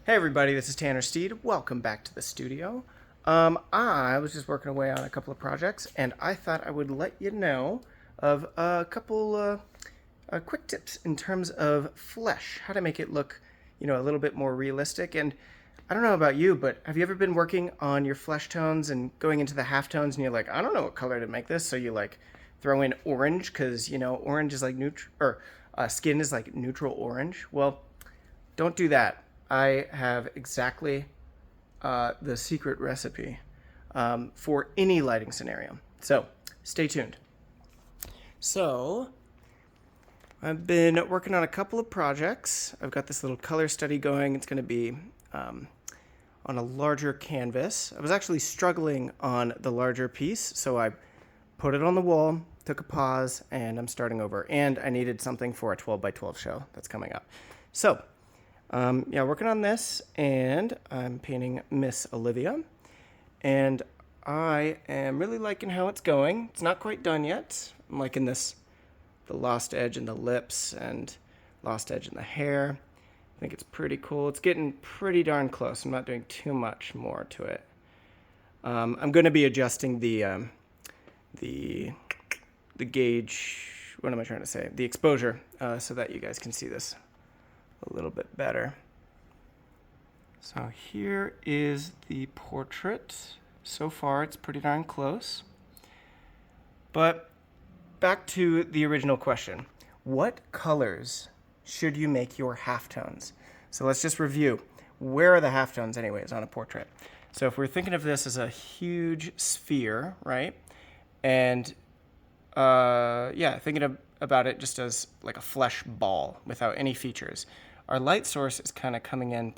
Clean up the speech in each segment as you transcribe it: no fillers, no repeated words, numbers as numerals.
Hey everybody, this is Tanner Steed. Welcome back to the studio. I was just working away on a couple of projects, and I thought I would let you know of a couple quick tips in terms of flesh, how to make it look, a little bit more realistic. And I don't know about you, but have you ever been working on your flesh tones and going into the halftones, and you're like, I don't know what color to make this, so you like throw in orange because orange is like neutral, or skin is like neutral orange. Well, don't do that. I have exactly the secret recipe for any lighting scenario. So stay tuned. So I've been working on a couple of projects. I've got this little color study going. It's going to be on a larger canvas. I was actually struggling on the larger piece, so I put it on the wall, took a pause, and I'm starting over. And I needed something for a 12 by 12 show that's coming up. So working on this, and I'm painting Miss Olivia, and I am really liking how it's going. It's not quite done yet. I'm liking the lost edge in the lips and lost edge in the hair. I think it's pretty cool. It's getting pretty darn close. I'm not doing too much more to it. I'm going to be adjusting the gauge. What am I trying to say? The exposure, so that you guys can see this a little bit better. So here is the portrait. So far it's pretty darn close. But back to the original question. What colors should you make your halftones? So let's just review. Where are the halftones anyways on a portrait? So if we're thinking of this as a huge sphere, right? And thinking about it just as like a flesh ball without any features. Our light source is kind of coming in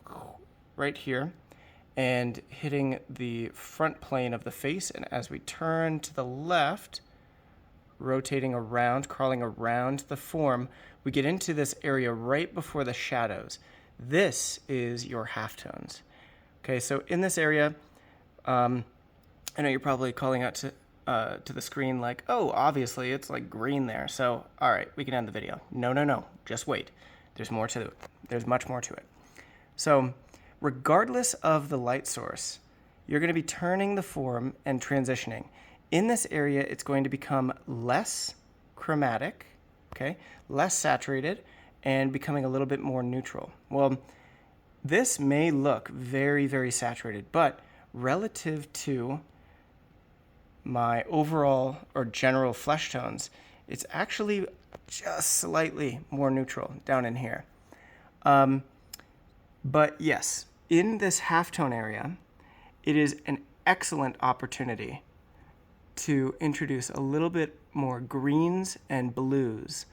right here and hitting the front plane of the face. And as we turn to the left, rotating around, crawling around the form, we get into this area right before the shadows. This is your halftones. Okay, so in this area, I know you're probably calling out to the screen like, oh, obviously it's like green there. So, all right, we can end the video. No, just wait. There's more to it. There's much more to it. So regardless of the light source, you're going to be turning the form and transitioning. In this area, it's going to become less chromatic, okay, less saturated, and becoming a little bit more neutral. Well, this may look very, very saturated, but relative to my overall or general flesh tones, it's actually just slightly more neutral down in here. But yes, in this halftone area, it is an excellent opportunity to introduce a little bit more greens and blues,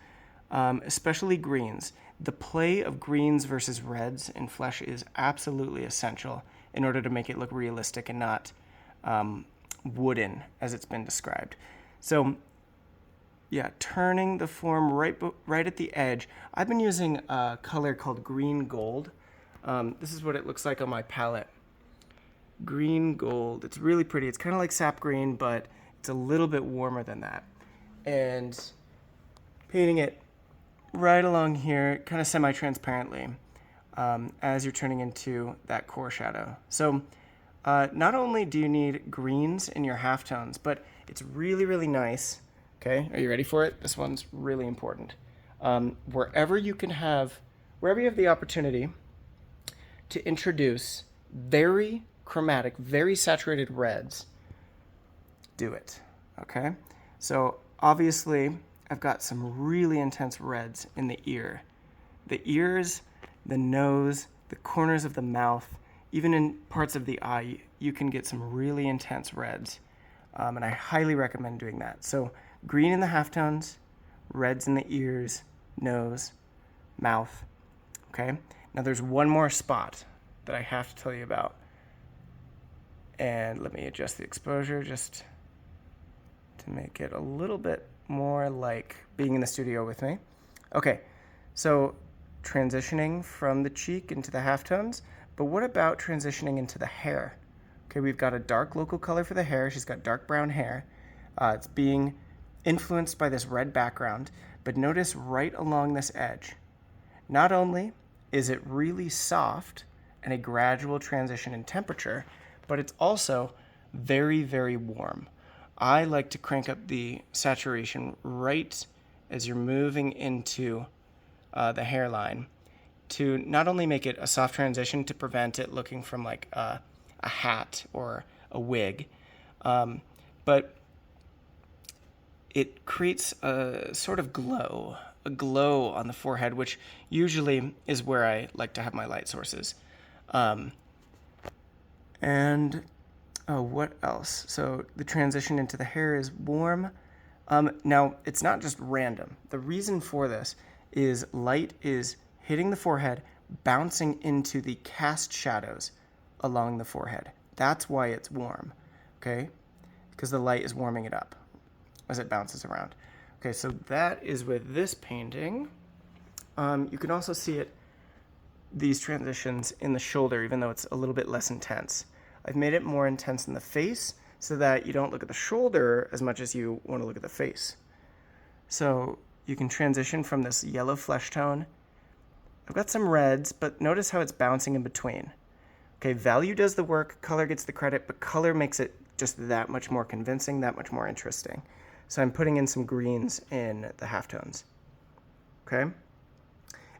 especially greens. The play of greens versus reds in flesh is absolutely essential in order to make it look realistic and not wooden, as it's been described. So yeah, turning the form right at the edge. I've been using a color called green gold. This is what it looks like on my palette. Green gold. It's really pretty. It's kind of like sap green, but it's a little bit warmer than that. And painting it right along here, kind of semi-transparently, as you're turning into that core shadow. So not only do you need greens in your halftones, but it's really, really nice. Okay, are you ready for it? This one's really important. Wherever you have the opportunity to introduce very chromatic, very saturated reds, do it, okay? So obviously, I've got some really intense reds in the ear. The ears, the nose, the corners of the mouth, even in parts of the eye, you can get some really intense reds. And I highly recommend doing that. So green in the halftones, reds in the ears, nose, mouth, okay? Now there's one more spot that I have to tell you about. And let me adjust the exposure just to make it a little bit more like being in the studio with me. Okay, so transitioning from the cheek into the halftones, but what about transitioning into the hair? Okay, we've got a dark local color for the hair. She's got dark brown hair. It's being influenced by this red background, but notice right along this edge. Not only is it really soft and a gradual transition in temperature, but it's also very, very warm. I like to crank up the saturation right as you're moving into the hairline to not only make it a soft transition to prevent it looking from like a hat or a wig, but it creates a sort of glow, a glow on the forehead, which usually is where I like to have my light sources. And what else? So the transition into the hair is warm. Now, it's not just random. The reason for this is light is hitting the forehead, bouncing into the cast shadows along the forehead. That's why it's warm, okay? Because the light is warming it up as it bounces around. Okay, so that is with this painting. You can also see these transitions in the shoulder, even though it's a little bit less intense. I've made it more intense in the face so that you don't look at the shoulder as much as you want to look at the face. So you can transition from this yellow flesh tone. I've got some reds, but notice how it's bouncing in between. Okay, value does the work, color gets the credit, but color makes it just that much more convincing, that much more interesting. So I'm putting in some greens in the halftones. Okay?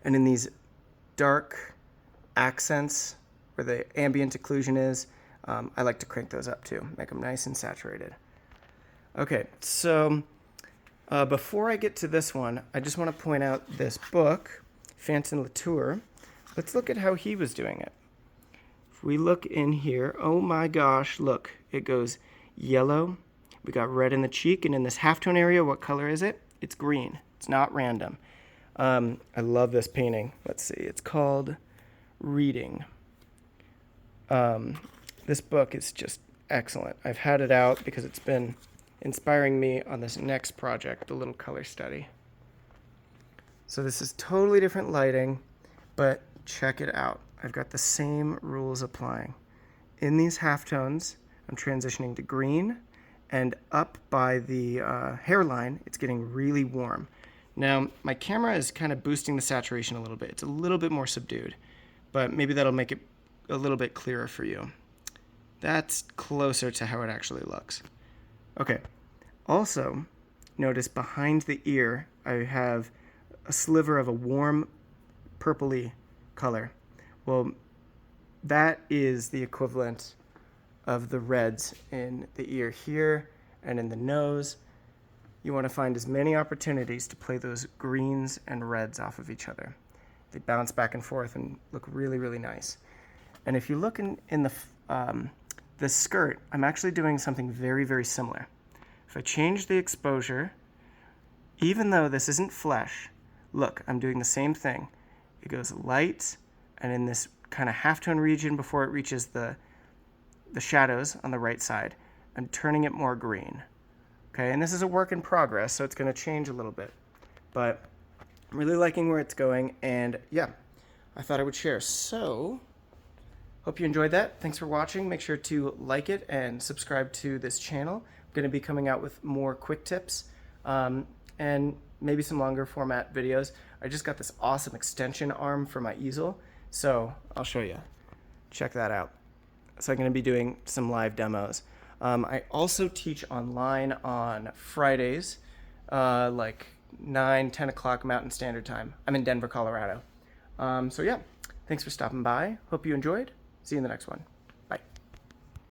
And in these dark accents where the ambient occlusion is, I like to crank those up too, make them nice and saturated. Okay, so before I get to this one, I just want to point out this book, Fantin Latour. Let's look at how he was doing it. If we look in here, oh my gosh, look, it goes yellow. We got red in the cheek, and in this halftone area, what color is it? It's green. It's not random. I love this painting. Let's see, it's called Reading. This book is just excellent. I've had it out because it's been inspiring me on this next project, the little color study. So this is totally different lighting, but check it out. I've got the same rules applying. In these halftones, I'm transitioning to green, and up by the hairline, it's getting really warm. Now, my camera is kind of boosting the saturation a little bit. It's a little bit more subdued, but maybe that'll make it a little bit clearer for you. That's closer to how it actually looks. Okay, also, notice behind the ear, I have a sliver of a warm purpley color. Well, that is the equivalent of the reds in the ear here and in the nose. You want to find as many opportunities to play those greens and reds off of each other. They bounce back and forth and look really, really nice. And if you look in the skirt, I'm actually doing something very, very similar. If I change the exposure, even though this isn't flesh, look, I'm doing the same thing. It goes light, and in this kind of halftone region before it reaches the shadows on the right side, I'm turning it more green. Okay, and this is a work in progress, so it's going to change a little bit. But I'm really liking where it's going, and yeah, I thought I would share. So, hope you enjoyed that. Thanks for watching. Make sure to like it and subscribe to this channel. I'm going to be coming out with more quick tips and maybe some longer format videos. I just got this awesome extension arm for my easel, so I'll show you. Check that out. So I'm going to be doing some live demos. I also teach online on Fridays, like 9, 10 o'clock Mountain Standard Time. I'm in Denver, Colorado. So yeah, thanks for stopping by. Hope you enjoyed. See you in the next one. Bye.